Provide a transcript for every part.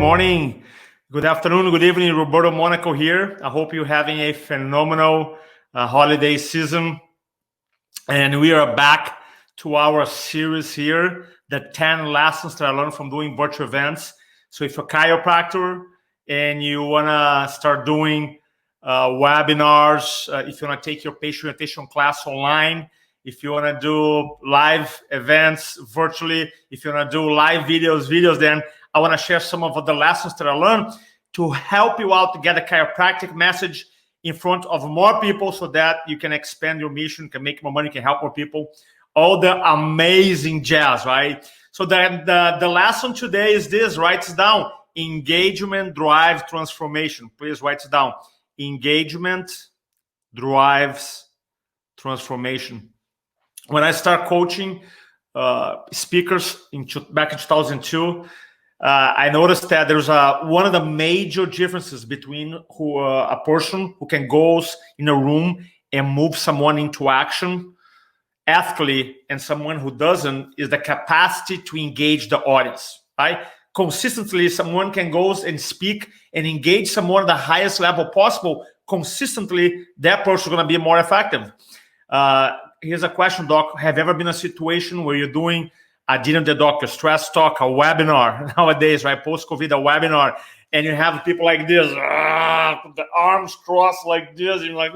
morning, good afternoon, good evening. Roberto Monaco here. I hope you're having a phenomenal holiday season. And we are back to our series here, the 10 lessons that I learned from doing virtual events. So if you're a chiropractor and you want to start doing webinars, if you want to take your patient orientation class online, if you want to do live events virtually, if you want to do live videos, then I want to share some of the lessons that I learned to help you out to get a chiropractic message in front of more people so that you can expand your mission, can make more money, can help more people. All the amazing jazz, right? So the lesson today is this, write it down. Engagement drives transformation. Please write it down. Engagement drives transformation. When I start coaching speakers back in 2002, I noticed that there's one of the major differences between a person who can go in a room and move someone into action ethically and someone who doesn't is the capacity to engage the audience, right? Consistently, someone can go and speak and engage someone at the highest level possible. Consistently, that person is going to be more effective. Here's a question, Doc. Have you ever been in a situation where you're doing a dinner with the doctor, stress talk, a webinar nowadays, right? Post-COVID, a webinar, and you have people like this, the arms crossed like this, and you're like,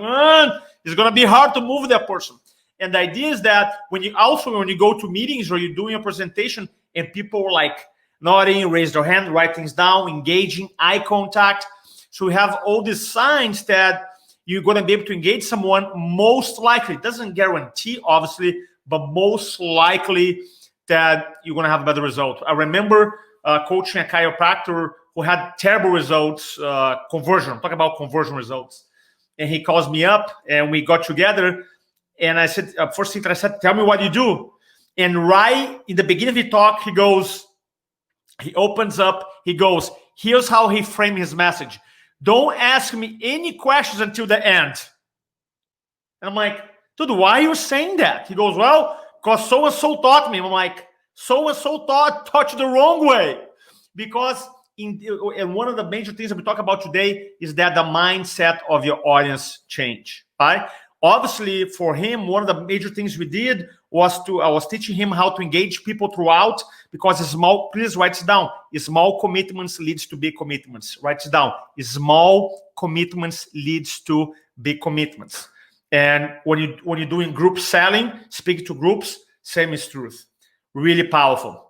it's going to be hard to move that person. And the idea is that when you go to meetings or you're doing a presentation and people are like nodding, raise their hand, write things down, engaging, eye contact. So we have all these signs that you're going to be able to engage someone. Most likely, it doesn't guarantee, obviously, but most likely that you're going to have a better result. I remember coaching a chiropractor who had terrible results, conversion. I'm talking about conversion results. And he calls me up and we got together. And I said, first thing that I said, tell me what you do. And right in the beginning of the talk, he opens up, he goes, here's how he framed his message. Don't ask me any questions until the end. And I'm like, dude, why are you saying that? He goes, well, because so-and-so taught me. I'm like, so-and-so taught you the wrong way. Because and one of the major things that we talk about today is that the mindset of your audience change, right? Obviously, for him, one of the major things we did was I was teaching him how to engage people throughout, because please write it down. Small commitments leads to big commitments. Write it down. Small commitments leads to big commitments. And when you're doing group selling, speak to groups, same is truth. Really powerful.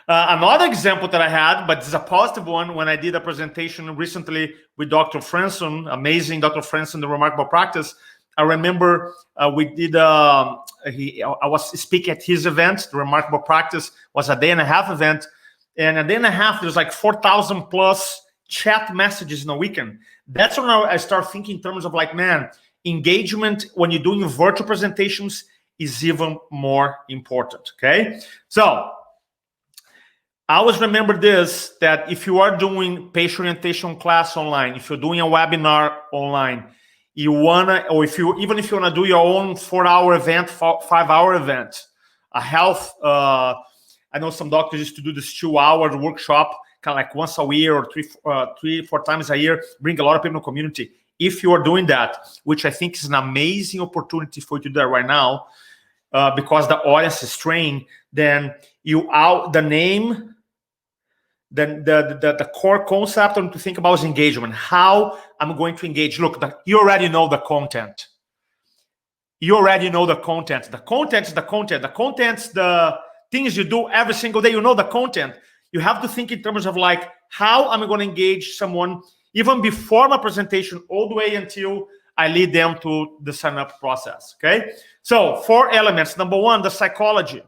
Another example that I had, but it's a positive one, when I did a presentation recently with Dr. Franson, amazing Dr. Franson, the Remarkable Practice. I remember we did, I was speaking at his event. The Remarkable Practice was a 1.5-day event. And a 1.5 day, there's like 4,000 plus chat messages in a weekend. That's when I start thinking in terms of like, man, engagement when you're doing virtual presentations is even more important, okay? So I always remember this, that if you are doing patient orientation class online, if you're doing a webinar online, even if you wanna do your own 4-hour event, 5-hour event, a health, I know some doctors used to do this 2-hour workshop, kind of like once a year or 3-4 times a year, bring a lot of people in the community. If you are doing that, which I think is an amazing opportunity for you to do that right now, because the audience is trained, then the core concept I want to think about is engagement. How I'm going to engage. Look, you already know the content. You already know the content. The content is the content. The content's the things you do every single day. You know the content. You have to think in terms of like, how am I going to engage someone even before my presentation, all the way until I lead them to the sign-up process, okay? So 4 elements. Number 1, the psychology.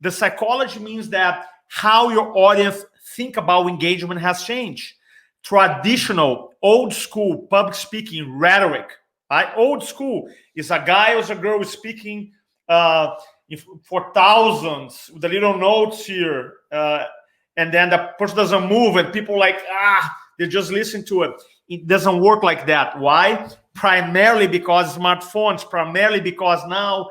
The psychology means that how your audience think about engagement has changed. Traditional, old school public speaking rhetoric, right? Old school is a guy or a girl speaking for thousands with the little notes here, and then the person doesn't move and people like, they just listen to it. It doesn't work like that. Why? Primarily because smartphones, primarily because now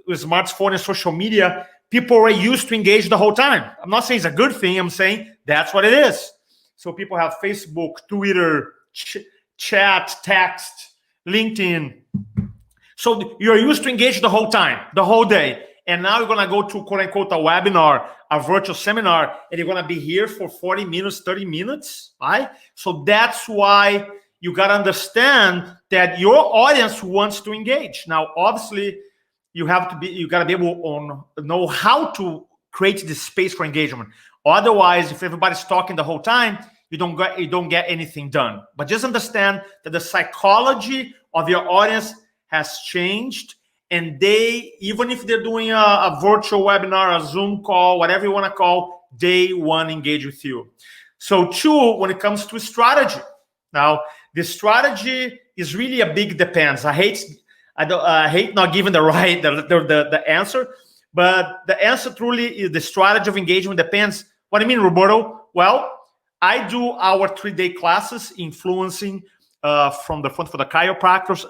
with smartphone and social media, people are used to engage the whole time. I'm not saying it's a good thing. I'm saying that's what it is. So people have Facebook, Twitter, chat, text, LinkedIn. So you're used to engage the whole time, the whole day. And now you're going to go to, quote unquote, a webinar, a virtual seminar, and you're going to be here for 40 minutes, 30 minutes, right? So that's why you got to understand that your audience wants to engage. Now, obviously, you got to be able to know how to create this space for engagement. Otherwise, if everybody's talking the whole time, you don't get anything done. But just understand that the psychology of your audience has changed, and they, even if they're doing a virtual webinar, a Zoom call, whatever you want to call, they want to engage with you. So 2, when it comes to strategy. Now, the strategy is really a big depends. I hate not giving the answer, but the answer truly is the strategy of engagement depends. What do you mean, Roberto? Well, I do our 3-day classes, influencing from the front for the chiropractors.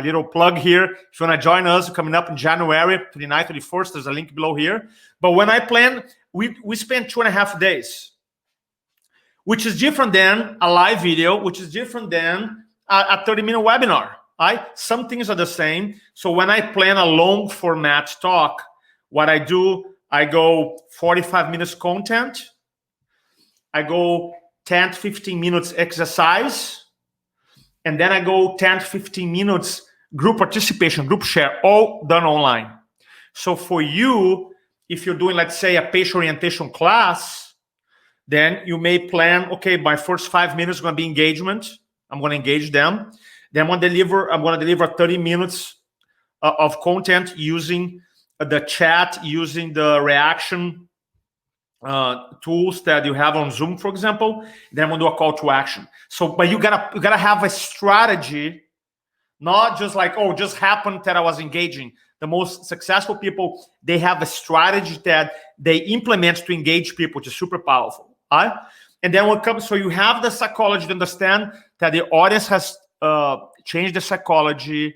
Little plug here. If you want to join us, coming up in January 29th, 31st, there's a link below here. But when I plan, we spend 2.5 days, which is different than a live video, which is different than a 30-minute webinar. Right? Some things are the same. So when I plan a long format talk, what I do, I go 45 minutes content. I go 10 to 15 minutes exercise. And then I go 10 to 15 minutes group participation, group share, all done online. So for you, if you're doing, let's say, a patient orientation class, then you may plan, okay, my first 5 minutes is going to be engagement. I'm going to engage them. Then I'm going to deliver 30 minutes of content using the chat, using the reaction tools that you have on Zoom, for example. Then I'm going to do a call to action. So, but you gotta have a strategy, not just like, oh, just happened that I was engaging. The most successful people, they have a strategy that they implement to engage people, which is super powerful. Right? And then what comes, so you have the psychology to understand that the audience has changed the psychology.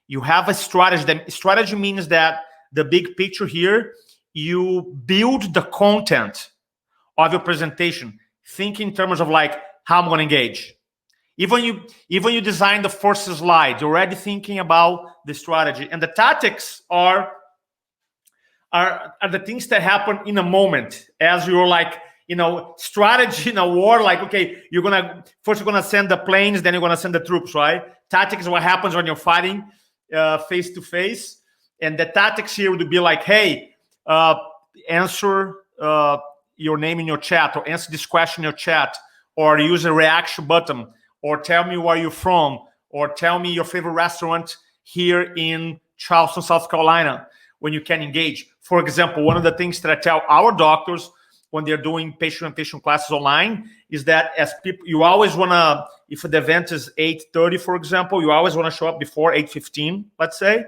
You have a strategy. The strategy means that the big picture here, you build the content of your presentation, think in terms of like how I'm going to engage. Even you design the first slide, you're already thinking about the strategy. And the tactics are the things that happen in a moment as you're like, strategy in a war, like, okay, you're gonna send the planes, then you're gonna send the troops, right? Tactics is what happens when you're fighting face to face. And the tactics here would be like, hey, answer your name in your chat, or answer this question in your chat, or use a reaction button, or tell me where you're from, or tell me your favorite restaurant here in Charleston, South Carolina, when you can engage. For example, one of the things that I tell our doctors when they're doing patient classes online is that as people, you always want to, if the event is 8:30, for example, you always want to show up before 8:15, let's say.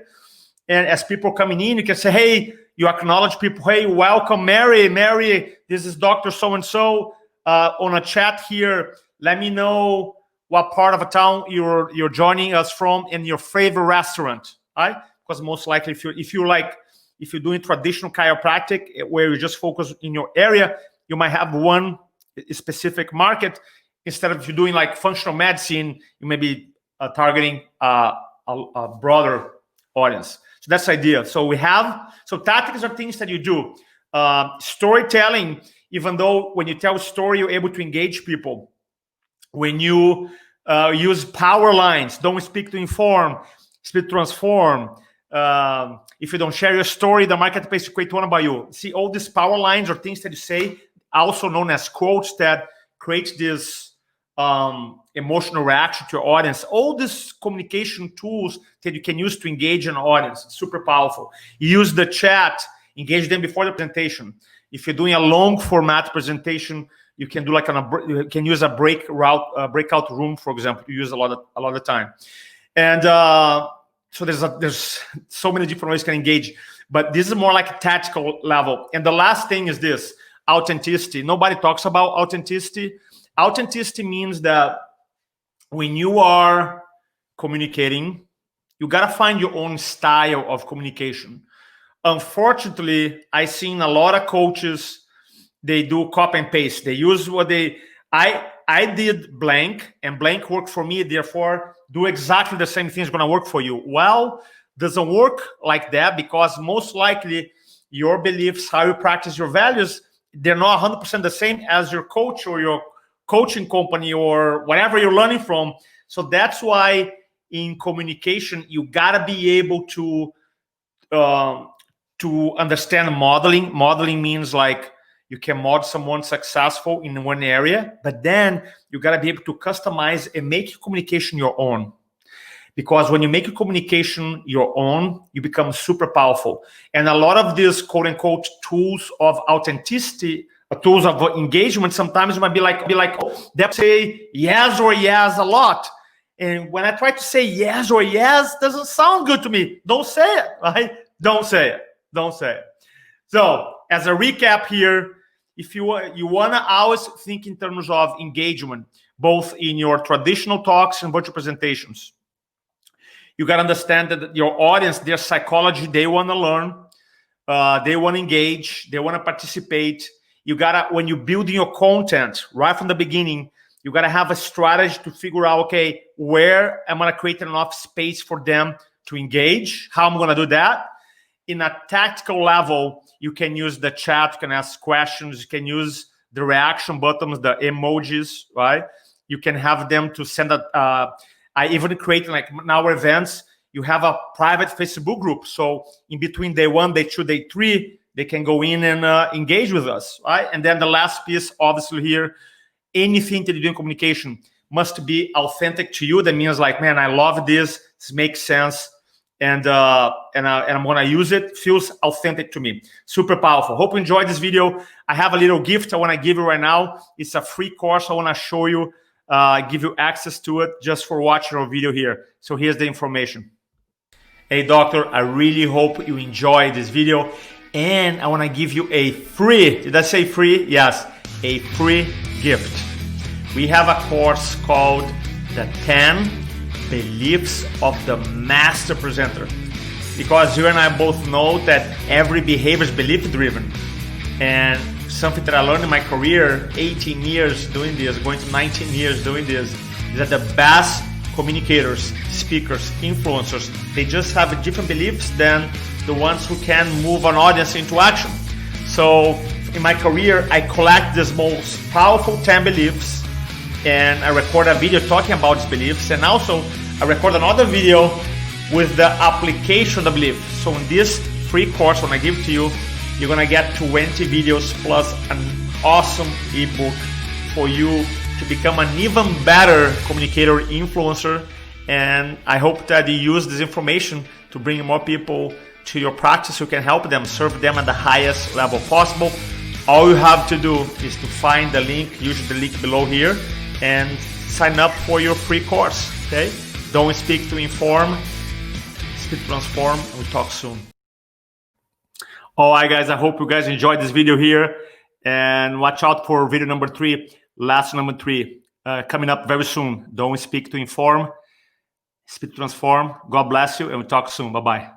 And as people coming in, you can say, hey, you acknowledge people. Hey, welcome, Mary. Mary, this is Dr. So-and-so on a chat here. Let me know what part of a town you're joining us from and your favorite restaurant, right? Because most likely, if you're doing traditional chiropractic where you just focus in your area, you might have one specific market. Instead of you doing like functional medicine, you may be targeting a broader audience. So that's the idea. So tactics are things that you do. Storytelling, even though when you tell a story, you're able to engage people. When you use power lines, don't speak to inform, speak to transform. If you don't share your story, the marketplace will create one about you. See, all these power lines are things that you say, also known as quotes, that create this emotional reaction to your audience. All these communication tools that you can use to engage an audience. It's super powerful. Use the chat, engage them before the presentation. If you're doing a long format presentation, you can do like you can use a breakout room, for example. You use a lot of time. And so there's so many different ways you can engage, but this is more like a tactical level. And the last thing is this: authenticity. Nobody talks about authenticity. Authenticity means that when you are communicating, you got to find your own style of communication. unfortunately, I've seen a lot of coaches, they do copy and paste. They use what I did blank, and blank worked for me, therefore do exactly the same thing is going to work for you. Well, doesn't work like that, because most likely your beliefs, how you practice your values, they're not 100% the same as your coach or your coaching company or whatever you're learning from. So that's why in communication, you got to be able to understand modeling. Modeling means like you can model someone successful in one area, but then you got to be able to customize and make your communication your own. Because when you make your communication your own, you become super powerful. And a lot of these quote unquote tools of authenticity, tools of engagement, sometimes might be like, oh, they say yes or yes a lot. And when I try to say yes or yes, doesn't sound good to me. Don't say it, right? Don't say it. Don't say it. So as a recap here, if you want to always think in terms of engagement, both in your traditional talks and virtual presentations. You got to understand that your audience, their psychology, they want to learn, they want to engage, they want to participate. You got to, when you're building your content right from the beginning, you got to have a strategy to figure out, okay, where am I going to create enough space for them to engage? How am I going to do that? In a tactical level, you can use the chat, you can ask questions, you can use the reaction buttons, the emojis, right? You can have them to send I even create, like in our events, you have a private Facebook group. So in between day 1, day 2, day 3, they can go in and engage with us, right? And then the last piece, obviously here, anything that you do in communication must be authentic to you. That means like, man, I love this. This makes sense. And I'm going to use it. Feels authentic to me. Super powerful. Hope you enjoyed this video. I have a little gift I want to give you right now. It's a free course I want to show you. Give you access to it just for watching our video here. So here's the information. Hey doctor, I really hope you enjoyed this video, and I want to give you a free, did I say free? Yes, a free gift. We have a course called the 10 Beliefs of the Master Presenter, because you and I both know that every behavior is belief driven. And something that I learned in my career, 18 years doing this, going to 19 years doing this, is that the best communicators, speakers, influencers, they just have different beliefs than the ones who can move an audience into action. So in my career, I collect these most powerful 10 beliefs, and I record a video talking about these beliefs, and also I record another video with the application of the belief. So in this free course, when I give it to you, you're gonna get 20 videos plus an awesome ebook for you to become an even better communicator, influencer. And I hope that you use this information to bring more people to your practice who can help them, serve them at the highest level possible. All you have to do is to find the link, use the link below here, and sign up for your free course, okay? Don't speak to inform, speak to transform, and we'll talk soon. All right, guys, I hope you guys enjoyed this video here, and watch out for video number 3, lesson number 3, coming up very soon. Don't speak to inform, speak to transform. God bless you, and we'll talk soon. Bye-bye.